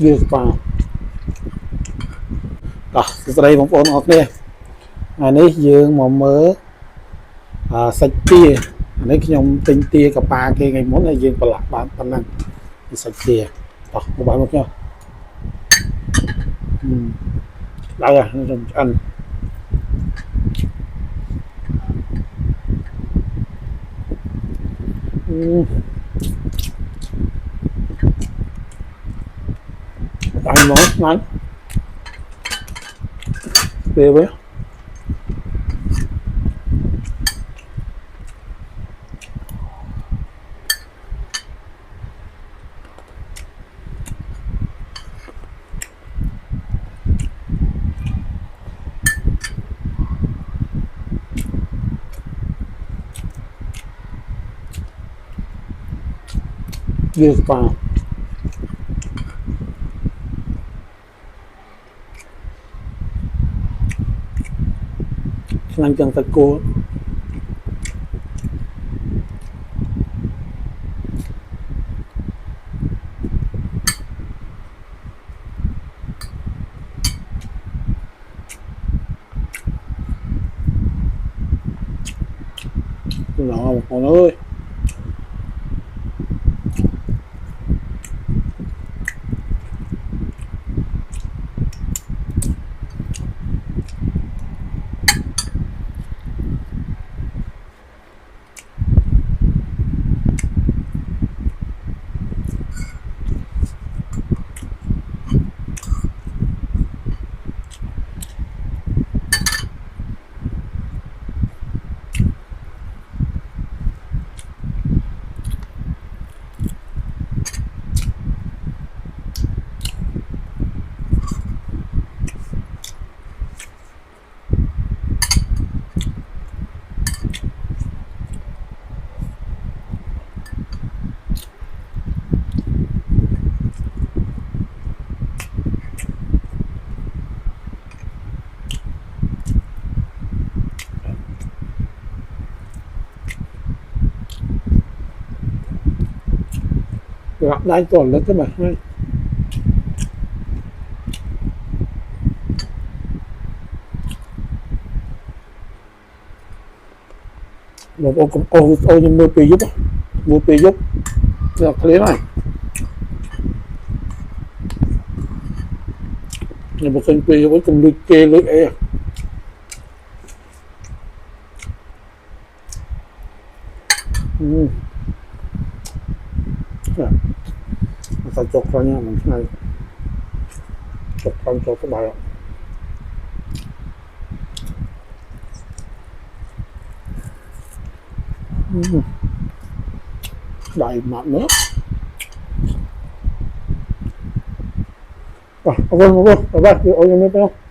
វាស្ប៉ាតោះសួស្តីបងប្អូនអរគ្នាថ្ងៃនេះយើងមកមើលសាច់ទានេះខ្ញុំទិញទាកប៉ាគេថ្ងៃមុនហើយយើងប្រឡាក់បានប៉ុណ្ណឹងពីសាច់ទាតោះមកបានមកខ្ញុំដល់ហើយខ្ញុំឆ្អិនăn món ngon về với về spa Slang chân tay cô nó một con ơi gặp đây còn lên các bạn ơi một ô nhưng mua pì giúp được thế này là một kênh pì với cùng lưới kê lưới e ta chọc ra nha mình này chọc con cho các bạn đầy mặn nữa ok ôi ôi ôi ôi ôi ôi ôi ôi ôi